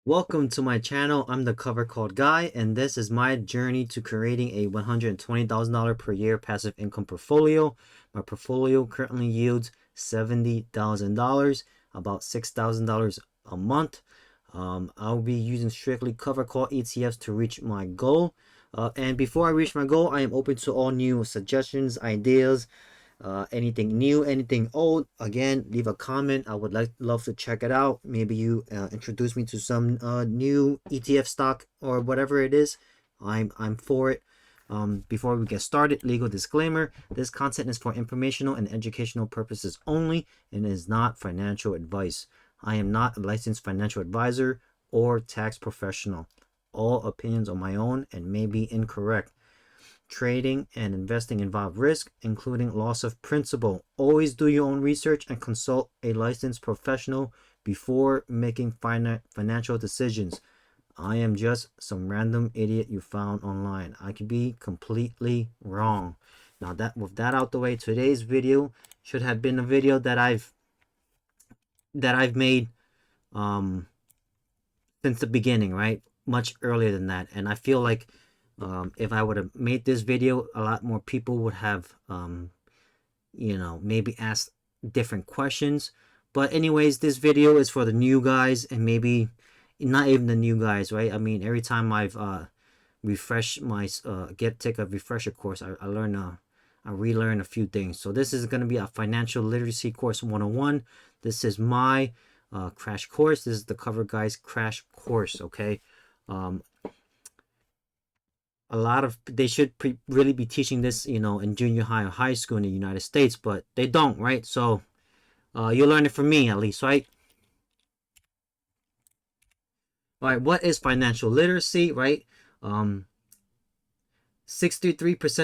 Welcome to my channel. I'm the Cover Called Guy, and this is my journey to creating a $120,000 per year passive income portfolio. My portfolio currently yields $70,000, about $6,000 a month. I'll be using strictly cover call ETFs to reach my goal. And before I reach my goal, I am open to all new suggestions, ideas, anything new, anything old. Again, leave a comment. I would love to check it out. Maybe you introduce me to some new ETF stock or whatever it is. I'm for it. Before we get started, legal disclaimer: this content is for informational and educational purposes only and is not financial advice. I am not a licensed financial advisor or tax professional. All opinions are my own and may be incorrect. Trading and investing involve risk, including loss of principal. Always do your own research and consult a licensed professional before making financial decisions. I am just some random idiot you found online. I could be completely wrong. Now that with that out the way, today's video should have been a video that I've made since the beginning, right? Much earlier than that. And I feel like if I would have made this video, a lot more people would have, maybe asked different questions. But anyways, this video is for the new guys and maybe not even the new guys, right? I mean, every time I've refreshed my take a refresher course, I learn I relearn a few things. So this is going to be a financial literacy course 101. This is my crash course. This is the Cover Guys crash course. Okay. A lot of they should really be teaching this, in junior high or high school in the United States, but they don't, right? So you'll learn it from me at least, right? All right, what is financial literacy, right? 63%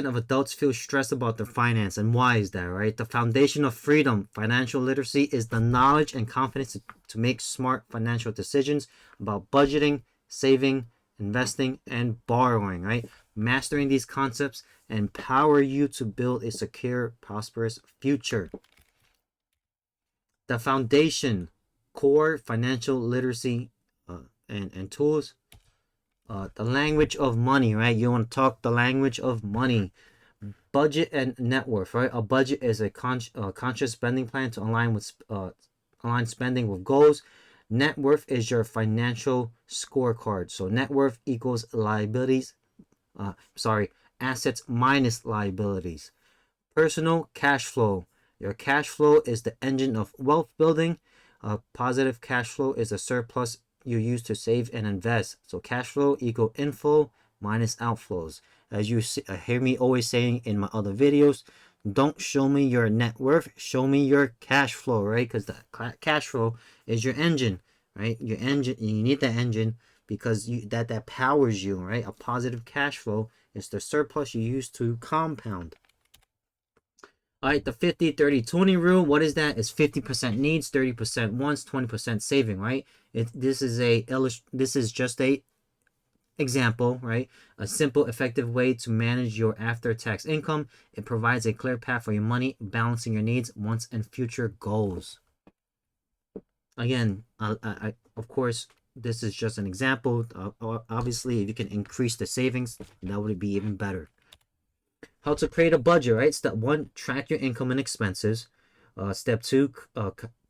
of adults feel stressed about their finance. And why is that, right? The foundation of freedom. Financial literacy is the knowledge and confidence to make smart financial decisions about budgeting, saving, investing, and borrowing, right? Mastering these concepts empower you to build a secure, prosperous future. The foundation, core financial literacy and tools. The language of money, right? You want to talk the language of money. Budget and net worth, right? A budget is a conscious spending plan to align spending with goals. Net worth is your financial scorecard. So net worth equals assets minus liabilities. Personal cash flow. Your cash flow is the engine of wealth building. Positive cash flow is a surplus you use to save and invest. So cash flow equal inflow minus outflows. As you hear me always saying in my other videos, don't show me your net worth, show me your cash flow, right? Because the cash flow is your engine, right? Your engine, you need that engine because that powers you, right? A positive cash flow is the surplus you use to compound. All right, the 50-30-20 rule. What is that? It's 50% needs, 30% wants, 20% saving, right? This is just a example, right? A simple, effective way to manage your after-tax income. It provides a clear path for your money, balancing your needs, wants, and future goals. Again, of course, this is just an example. Obviously, if you can increase the savings, that would be even better. How to create a budget, right? Step 1, track your income and expenses. Step 2,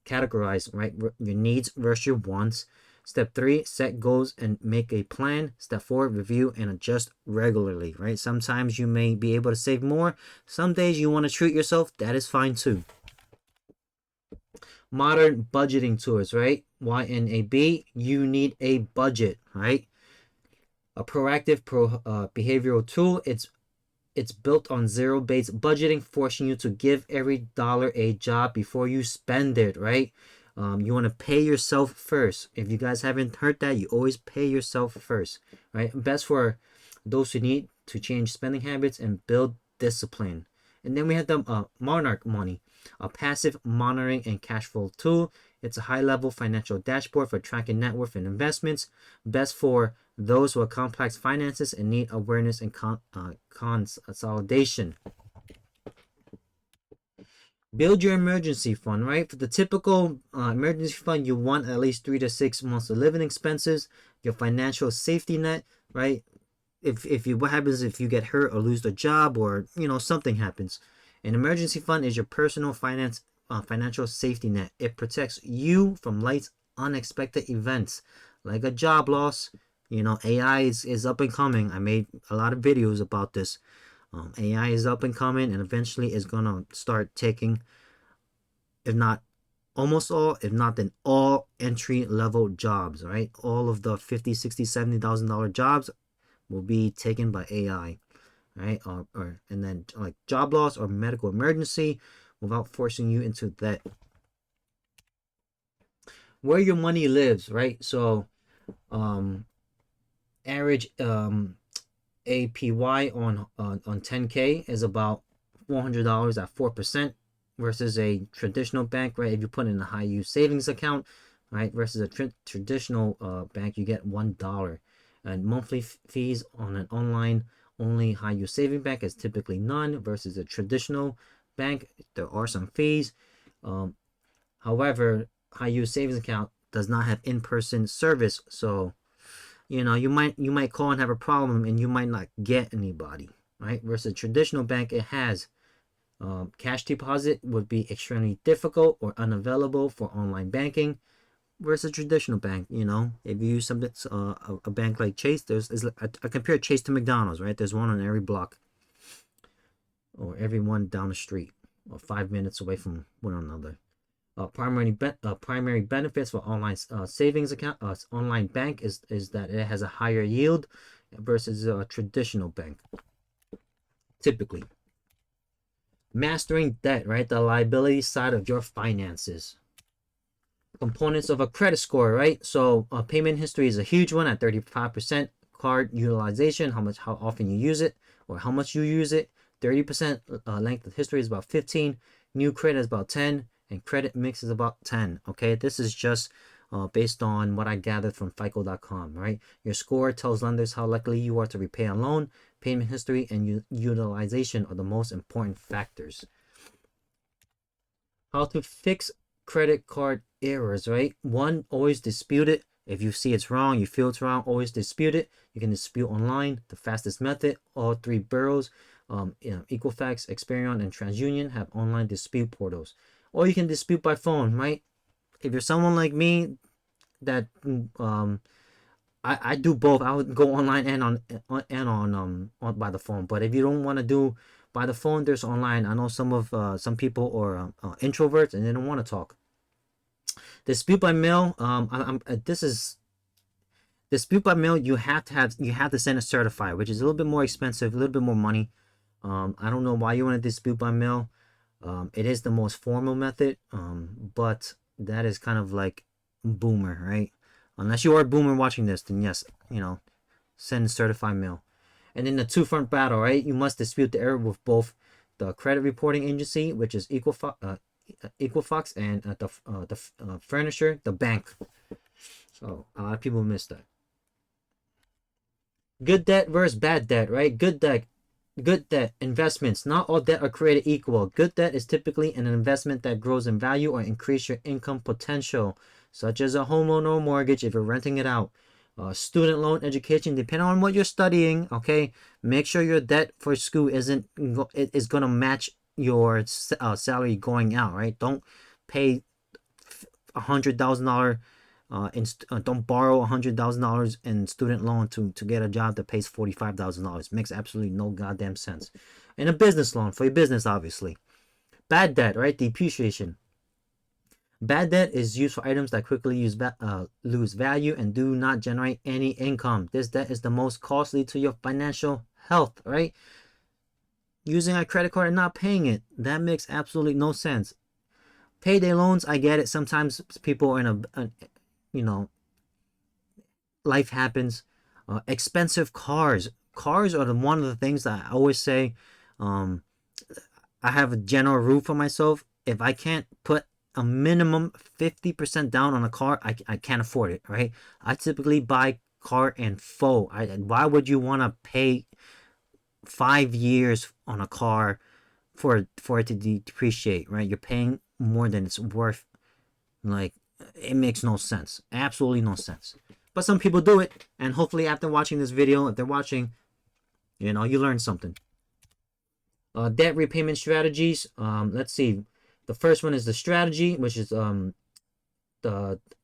categorize, right, your needs versus your wants. Step 3, set goals and make a plan. Step 4, review and adjust regularly, right? Sometimes you may be able to save more. Some days you want to treat yourself. That is fine too. Modern budgeting tools, right? YNAB, you need a budget, right? A proactive behavioral tool. It's built on zero-based budgeting, forcing you to give every dollar a job before you spend it, right? You want to pay yourself first. If you guys haven't heard that, you always pay yourself first, right? Best for those who need to change spending habits and build discipline. And then we have the Monarch Money, a passive monitoring and cash flow tool. It's a high-level financial dashboard for tracking net worth and investments. Best for those who have complex finances and need awareness and consolidation. Build your emergency fund, right? For the typical emergency fund, you want at least 3 to 6 months of living expenses, your financial safety net, right? If you, what happens if you get hurt or lose the job, or something happens. An emergency fund is your personal financial safety net. It protects you from life's unexpected events like a job loss. AI is up and coming. I made a lot of videos about this. AI is up and coming, and eventually is gonna start taking, if not almost all, if not then all, entry level jobs, right? All of the 50, 60, $70,000 jobs will be taken by AI, right? And then like job loss or medical emergency without forcing you into debt. Where your money lives, right? So average APY on 10K is about $400 at 4%, versus a traditional bank, right? If you put in a high use savings account, right, versus a traditional bank, you get $1. And monthly fees on an online only high use saving bank is typically none, versus a traditional bank. There are some fees. However, high use savings account does not have in-person service, so you might call and have a problem, and you might not get anybody, right? Versus a traditional bank, it has cash deposit would be extremely difficult or unavailable for online banking, versus a traditional bank. If you use a bank like Chase, I compare Chase to McDonald's, right? There's one on every block, or every one down the street, or 5 minutes away from one another. Primary benefits for online savings account, online bank, is that it has a higher yield versus a traditional bank. Typically, mastering debt, right? The liability side of your finances. Components of a credit score, right? So payment history is a huge one at 35%. Card utilization, how often you use it, or how much you use it. 30% length of history is about 15. New credit is about 10, and credit mix is about 10. Okay, this is just based on what I gathered from FICO.com, right? Your score tells lenders how likely you are to repay a loan. Payment history and utilization are the most important factors. How to fix credit card errors, right? One, always dispute it. If you see it's wrong, you feel it's wrong, always dispute it. You can dispute online, the fastest method. All three bureaus, Equifax, Experian, and TransUnion, have online dispute portals. Or you can dispute by phone, right? If you're someone like me that I do both. I would go online and on by the phone. But if you don't want to do by the phone, there's online. I know some people are introverts and they don't want to talk. Dispute by mail. This is dispute by mail. You have to send a certified, which is a little bit more expensive, a little bit more money. I don't know why you want to dispute by mail. It is the most formal method, but that is kind of like boomer, right? Unless you are a boomer watching this, then yes, send certified mail. And in the two-front battle, right? You must dispute the error with both the credit reporting agency, which is Equifax, and the furnisher, the bank. So a lot of people miss that. Good debt versus bad debt, right? Good debt investments. Not all debt are created equal. Good debt is typically an investment that grows in value or increase your income potential, such as a home loan or mortgage if you're renting it out. Student loan, education, depending on what you're studying, okay? Make sure your debt for school is going to match your salary going out, right? Don't pay $100,000 don't borrow $100,000 in student loan to get a job that pays $45,000. Makes absolutely no goddamn sense. And a business loan for your business, obviously. Bad debt, right? Depreciation. Bad debt is used for items that quickly lose value and do not generate any income. This debt is the most costly to your financial health, right? Using a credit card and not paying it, that makes absolutely no sense. Payday loans, I get it. Sometimes people are in life happens. Expensive cars. Cars are one of the things that I always say. I have a general rule for myself. If I can't put a minimum 50% down on a car, I can't afford it, right? I typically buy car in full. Why would you want to pay 5 years on a car for it to depreciate, right? You're paying more than it's worth. Like, it makes no sense. Absolutely no sense. But some people do it, and hopefully after watching this video, if they're watching, you know, you learn something. Debt repayment strategies. Let's see. The first one is the strategy, which is the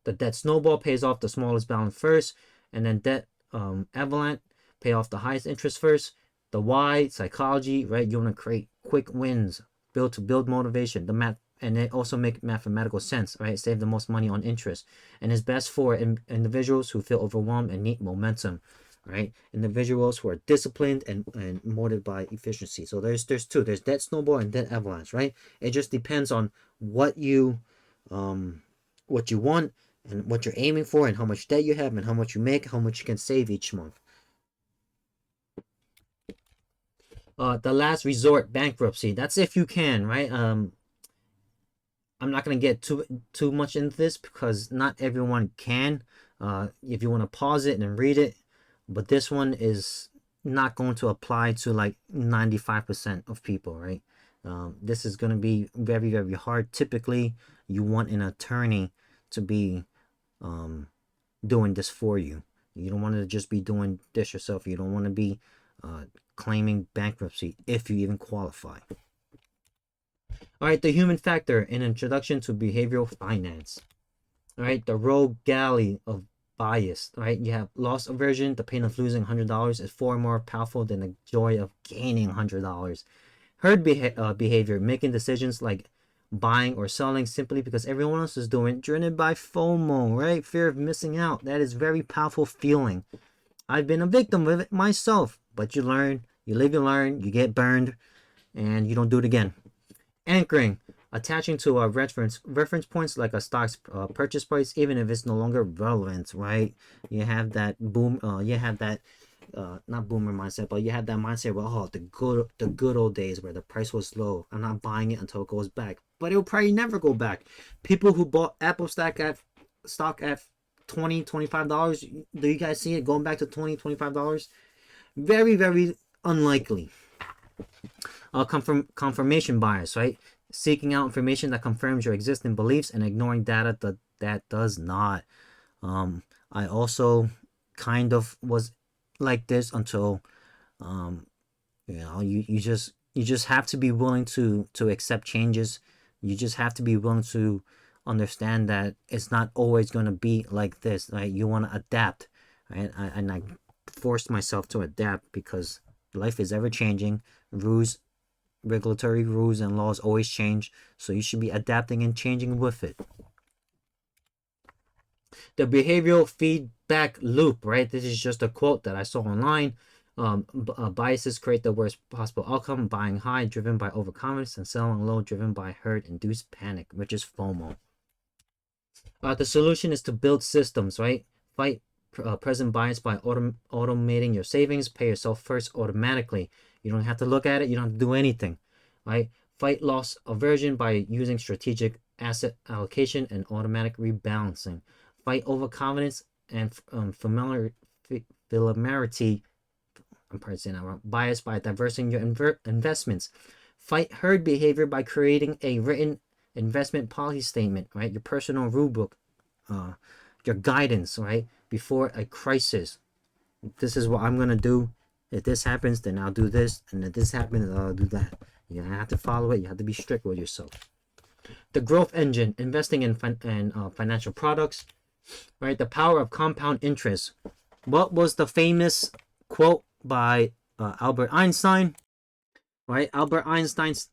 debt snowball, pays off the smallest balance first, and then debt avalanche, pay off the highest interest first. The why, psychology, right? You want to create quick wins, build motivation. The math, and they also make mathematical sense, right? Save the most money on interest, and is best for individuals who feel overwhelmed and need momentum, right? Individuals who are disciplined and motivated by efficiency. So there's two. There's debt snowball and debt avalanche, right? It just depends on what you want and what you're aiming for, and how much debt you have, and how much you make, how much you can save each month. The last resort, bankruptcy. That's if you can, right? I'm not gonna get too much into this because not everyone can. If you want to pause it and read it, but this one is not going to apply to like 95% of people, right? This is gonna be very, very hard. Typically, you want an attorney to be doing this for you. You don't want to just be doing this yourself. You don't want to be claiming bankruptcy if you even qualify. All right, the human factor, an introduction to behavioral finance. All right, the rogue galley of bias. Right, you have loss aversion. The pain of losing $100 is far more powerful than the joy of gaining $100. Herd behavior, making decisions like buying or selling simply because everyone else is doing it, driven by FOMO, right? Fear of missing out. That is very powerful feeling. I've been a victim of it myself, but you learn, you live, you learn, you get burned, and you don't do it again. Anchoring, attaching to a reference points like a stock's purchase price, even if it's no longer relevant, right? You have that not boomer mindset, but you have that mindset where, oh, the good old days where the price was low. I'm not buying it until it goes back, but it will probably never go back. People who bought Apple stock at $20-$25, do you guys see it going back to $20-$25? Very, very unlikely. Confirmation bias, right? Seeking out information that confirms your existing beliefs and ignoring data that does not. I also kind of was like this until you just have to be willing to accept changes. You just have to be willing to understand that it's not always going to be like this, right? You want to adapt, right? And I forced myself to adapt because life is ever changing. Regulatory rules and laws always change, so you should be adapting and changing with it. The behavioral feedback loop, right? This is just a quote that I saw online. Biases create the worst possible outcome. Buying high, driven by overconfidence, and selling low, driven by herd-induced panic, which is FOMO. The solution is to build systems, right? Fight present bias by automating your savings. Pay yourself first automatically. You don't have to look at it. You don't have to do anything, right? Fight loss aversion by using strategic asset allocation and automatic rebalancing. Fight overconfidence and familiarity. I'm probably saying that wrong. Bias by diversifying your investments. Fight herd behavior by creating a written investment policy statement, right? Your personal rule book, your guidance, right? Before a crisis. This is what I'm gonna do. If this happens, then I'll do this, and if this happens, I'll do that. You have to follow it. You have to be strict with yourself. The growth engine, investing in financial products, right? The power of compound interest. What was the famous quote by Albert Einstein? Right, Albert Einstein's.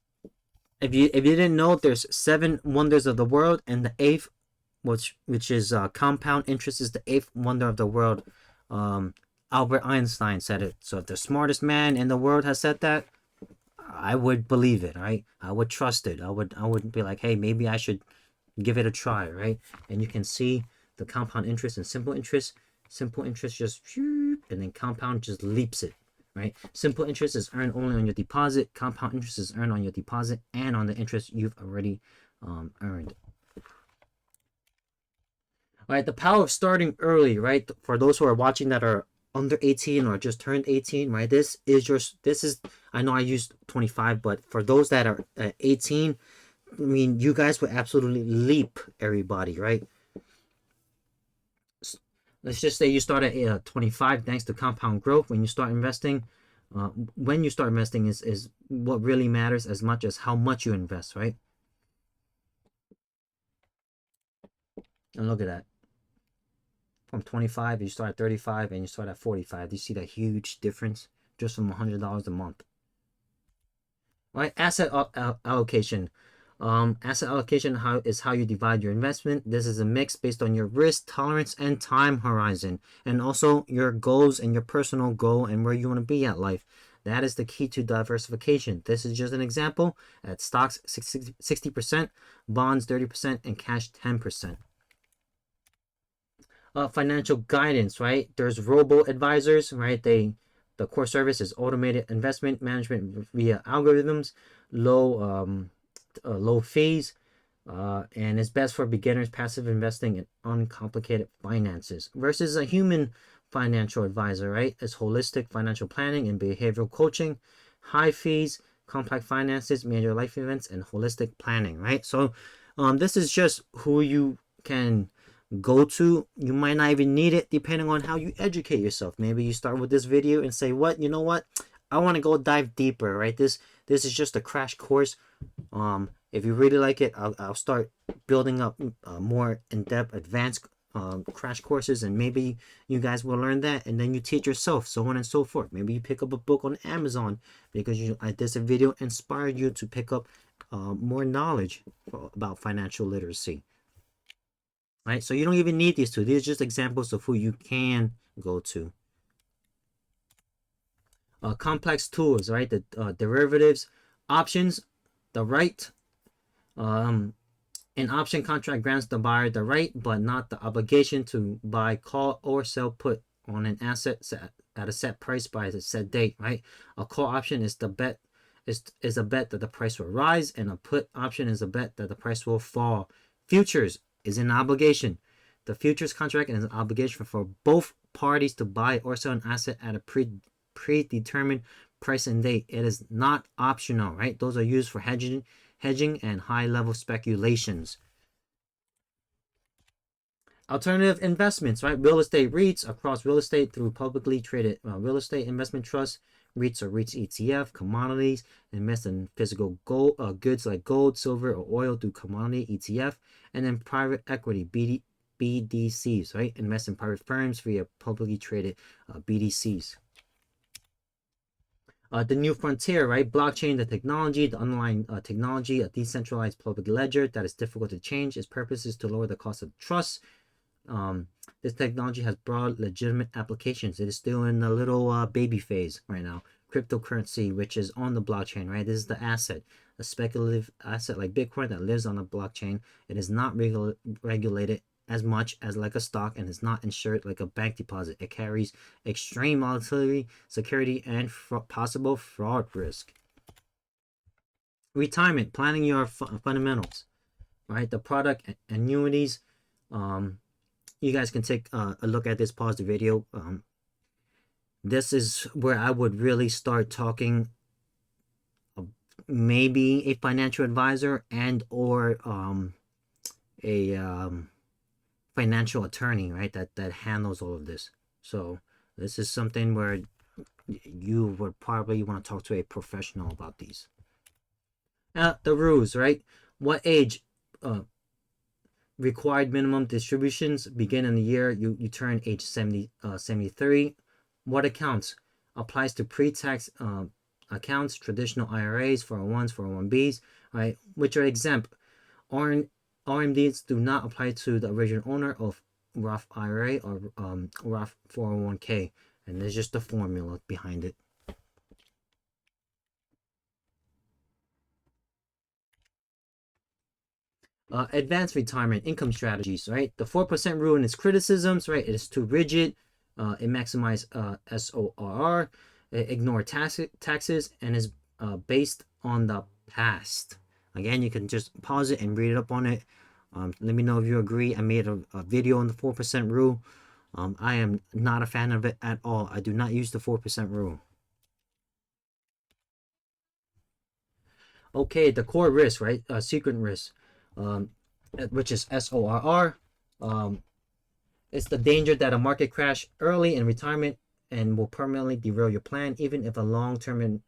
If you didn't know, there's 7 wonders of the world, and the 8th, which is compound interest, is the 8th wonder of the world. Albert Einstein said it. So if the smartest man in the world has said that, I would believe it, right? I would trust it. I would be like, hey, maybe I should give it a try, right? And you can see the compound interest and simple interest. Simple interest just, and then compound just leaps it, right? Simple interest is earned only on your deposit. Compound interest is earned on your deposit and on the interest you've already earned. All right, the power of starting early, right? For those who are watching that are under 18 or just turned 18, right? I know I used 25, but for those that are 18, I mean, you guys would absolutely leap everybody, right? Let's just say you start at 25 thanks to compound growth. When you start investing, is what really matters as much as how much you invest, right? And look at that. From 25, you start at 35, and you start at 45. Do you see that huge difference just from $100 a month? Right, asset allocation. Asset allocation is how you divide your investment. This is a mix based on your risk tolerance and time horizon, and also your goals and your personal goal and where you want to be at life. That is the key to diversification. This is just an example. At stocks 60%, bonds 30%, and cash 10%. Financial guidance, right? There's robo advisors, right? The core service is automated investment management via algorithms, low fees, and it's best for beginners, passive investing, and uncomplicated finances. Versus a human financial advisor, right? It's holistic financial planning and behavioral coaching, high fees, complex finances, major life events, and holistic planning, right? So, this is just who you can go to. You might not even need it depending on how you educate yourself. Maybe you start with this video and say, what, you know what, I want to go dive deeper, right? This is just a crash course. If you really like it, I'll start building up more in-depth advanced crash courses, and maybe you guys will learn that, and then you teach yourself, so on and so forth. Maybe you pick up a book on Amazon because this video inspired you to pick up more knowledge about financial literacy. Right, so you don't even need these two. These are just examples of who you can go to. Complex tools, right? The derivatives, options, the right. An option contract grants the buyer the right, but not the obligation to buy, call, or sell put on an asset at a set price by a set date, right? A call option is a bet that the price will rise, and a put option is a bet that the price will fall. Futures is an obligation. The futures contract is an obligation for both parties to buy or sell an asset at a predetermined price and date. It is not optional, right? Those are used for hedging and high-level speculations. Alternative investments, right? Real estate REITs across real estate through publicly traded real estate investment trusts. REITs or REITs ETF. Commodities, invest in physical goods like gold, silver, or oil through commodity ETF. And then private equity, BDCs, right? Invest in private firms via publicly traded BDCs. The new frontier, right? Blockchain, the technology, the underlying technology, a decentralized public ledger that is difficult to change. Its purpose is to lower the cost of trust. This technology has broad, legitimate applications. It is still in the little baby phase right now. Cryptocurrency, which is on the blockchain, right? This is the asset, a speculative asset like Bitcoin that lives on the blockchain. It is not regulated as much as like a stock, and is not insured like a bank deposit. It carries extreme volatility, security, and possible fraud risk. Retirement, planning your fundamentals, right? The product annuities. You guys can take a look at this, pause the video. This is where I would really start talking maybe a financial advisor and or a financial attorney, right? That handles all of this. So this is something where you would probably want to talk to a professional about these. The rules, right? What age? Required minimum distributions begin in the year you turn age 73. What accounts? Applies to pre-tax accounts, traditional IRAs, 401s, 401bs, right? Which are exempt. RMDs do not apply to the original owner of Roth IRA or Roth 401k, and there's just the formula behind it. Advanced retirement income strategies, right? The 4% rule and its criticisms, right? It is too rigid. It maximizes SORR, ignore taxes, and is based on the past. Again, you can just pause it and read up on it. Let me know if you agree. I made a video on the 4% rule. I am not a fan of it at all. I do not use the 4% rule. Okay, the core risk, right? Secret risk, um, which is SORR. Um, it's the danger that a market crash early in retirement and will permanently derail your plan, even if a long-term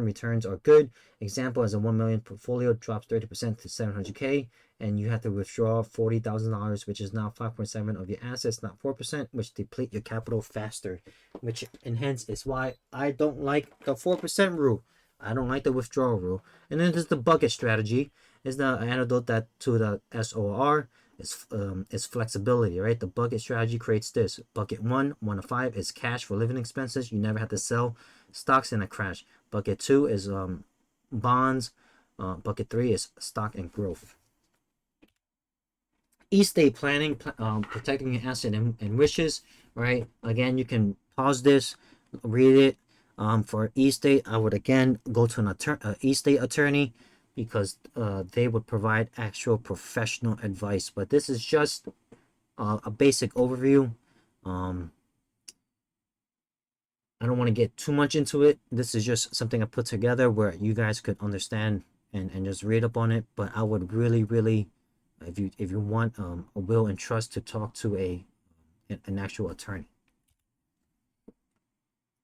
returns are good. Example, as a 1 million portfolio drops 30% to 700K, and you have to withdraw $40,000, which is now 5.7 of your assets, not 4%, which deplete your capital faster, which hence is why I don't like the 4% rule. I don't like the withdrawal rule. And then there's the bucket strategy. Is the antidote that to the SOR is flexibility, right? The bucket strategy creates this. Bucket 1 to 5 is cash for living expenses. You never have to sell stocks in a crash. Bucket 2 is bonds. Bucket 3 is stock and growth. Estate planning, protecting your asset and wishes, right? Again, you can pause this, read it. For estate, I would again go to an estate attorney, because they would provide actual professional advice. But this is just a basic overview. I don't want to get too much into it. This is just something I put together where you guys could understand and just read up on it. But I would really, if you want a will and trust, to talk to an actual attorney.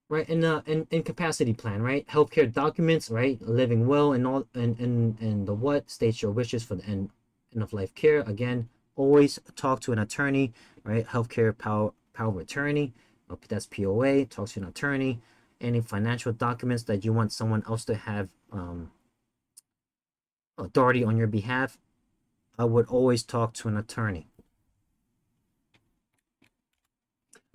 Right, in capacity plan, right? Healthcare documents, right? Living will and all, and the what states your wishes for the end of life care. Again, always talk to an attorney, right? Healthcare power of attorney, that's POA. Talk to an attorney. Any financial documents that you want someone else to have authority on your behalf, I would always talk to an attorney.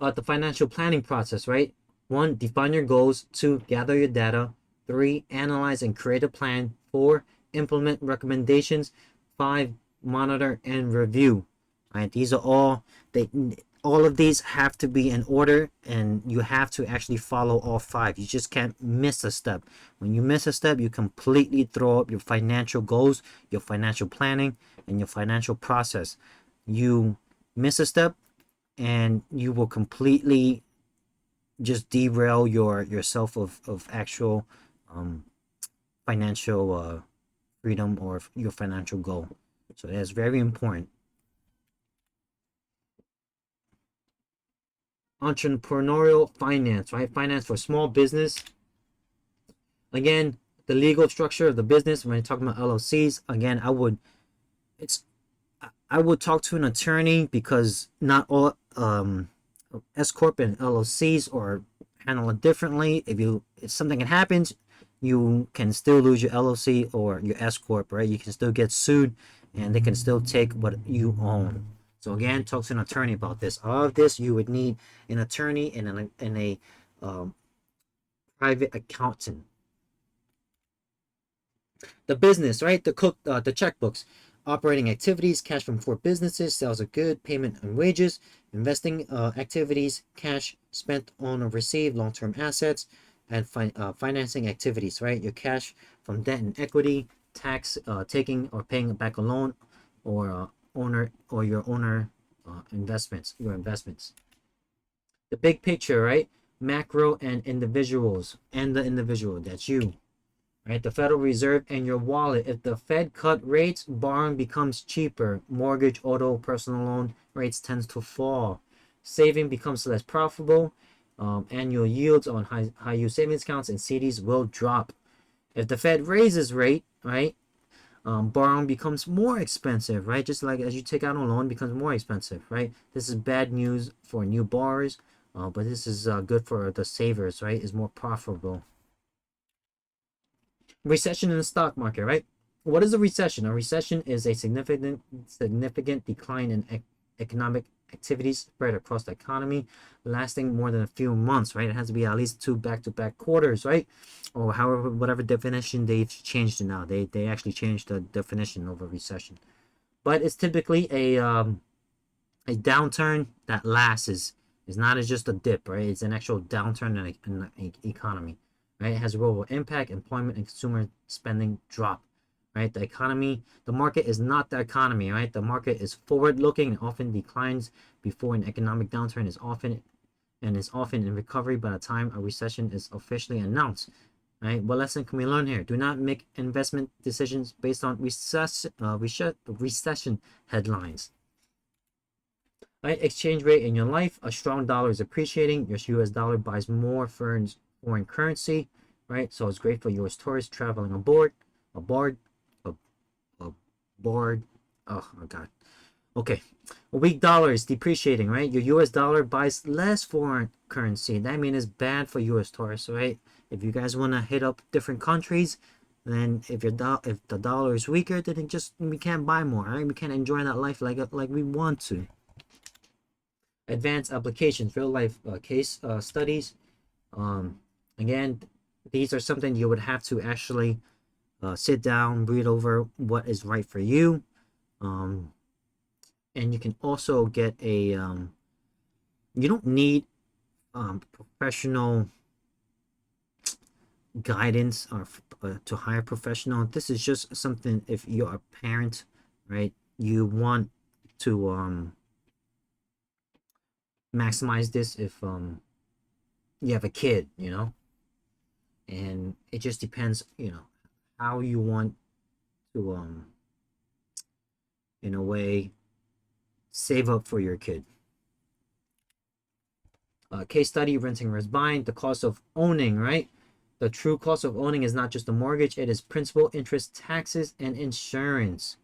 The financial planning process, right? 1, define your goals. 2, gather your data. 3, analyze and create a plan. 4, implement recommendations. 5, monitor and review. Right? These are all of these have to be in order, and you have to actually follow all 5. You just can't miss a step. When you miss a step, you completely throw up your financial goals, your financial planning, and your financial process. You miss a step, and you will completely just derail yourself of actual financial freedom or your financial goal. So that's very important. Entrepreneurial finance, right? Finance for small business. Again, the legal structure of the business. When you're talking about LLCs, again, I would talk to an attorney, because not all S corp and LLCs are handled differently. If something happens, you can still lose your LLC or your S corp, right? You can still get sued, and they can still take what you own. So again, talk to an attorney about this. All of this, you would need an attorney and a private accountant. The business, right? The checkbooks, operating activities, cash from 4 businesses, sales of good, payment and wages, investing activities, cash spent on or received, long-term assets, and financing activities, right? Your cash from debt and equity, tax taking or paying back a loan, or your owner investments, your investments. The big picture, right? Macro and individuals, and the individual, that's you. Right, the Federal Reserve and your wallet. If the Fed cut rates, borrowing becomes cheaper. Mortgage, auto, personal loan rates tends to fall. Saving becomes less profitable. Annual yields on high yield savings accounts and CDs will drop. If the Fed raises rate, right, borrowing becomes more expensive, right? Just like as you take out a loan, it becomes more expensive, right? This is bad news for new borrowers, but this is good for the savers, right? It's more profitable. Recession in the stock market, right? What is a recession? A recession is a significant decline in economic activities spread across the economy, lasting more than a few months, right? It has to be at least 2 back-to-back quarters, right? Or however, whatever definition they've changed it now. They actually changed the definition of a recession. But it's typically a downturn that lasts. Is not as just a dip, right? It's an actual downturn in the economy. Right? It has a global impact. Employment and consumer spending drop. Right? The economy, the market is not the economy. Right? The market is forward-looking and often declines before an economic downturn is often in recovery by the time a recession is officially announced. Right? What lesson can we learn here? Do not make investment decisions based on recession headlines. Right? Exchange rate in your life. A strong dollar is appreciating. Your US dollar buys more foreign currency. Right? So it's great for US tourists traveling aboard. Aboard. Aboard. Oh my God. Okay. A weak dollar is depreciating, right? Your US dollar buys less foreign currency. That means it's bad for US tourists, right? If you guys want to hit up different countries, then if the dollar is weaker, then we can't buy more, right? We can't enjoy that life like we want to. Advanced applications, real life case studies. Again, these are something you would have to actually sit down, read over what is right for you. And you can also get a you don't need professional guidance or to hire a professional. This is just something if you're a parent, right? You want to maximize this if you have a kid, and it just depends, how you want to in a way save up for your kid. Case study: renting versus buying. The cost of owning, right? The true cost of owning is not just the mortgage, it is principal, interest, taxes, and insurance.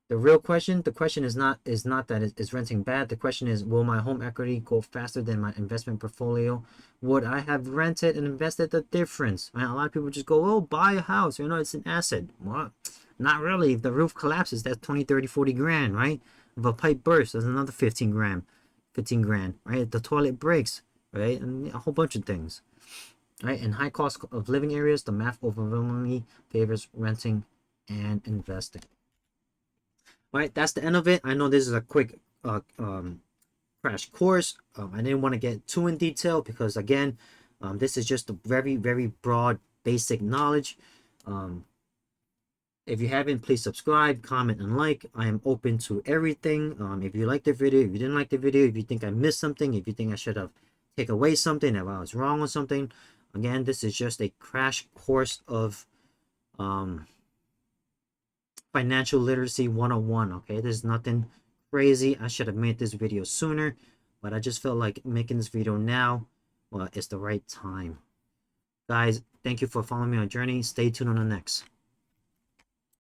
The real question, the question is not that is renting bad. The question is, will my home equity go faster than my investment portfolio? Would I have rented and invested the difference? Right? A lot of people just go, oh, buy a house, it's an asset. Well, not really. If the roof collapses, that's 20, 30, 40 grand, right? If a pipe bursts, that's another 15 grand, right? If the toilet breaks, right? And a whole bunch of things, right? In high cost of living areas, the math overwhelmingly favors renting and investing. All right, that's the end of it. I know this is a quick crash course. I didn't want to get too in detail because, again, this is just a very, very broad, basic knowledge. If you haven't, please subscribe, comment, and like. I am open to everything. If you liked the video, if you didn't like the video, if you think I missed something, if you think I should have taken away something, if I was wrong on something, again, this is just a crash course of financial literacy 101. Okay, there's nothing crazy. I should have made this video sooner, but I just felt like making this video now. Well, it's the right time. Guys, thank you for following me on journey. Stay tuned on the next.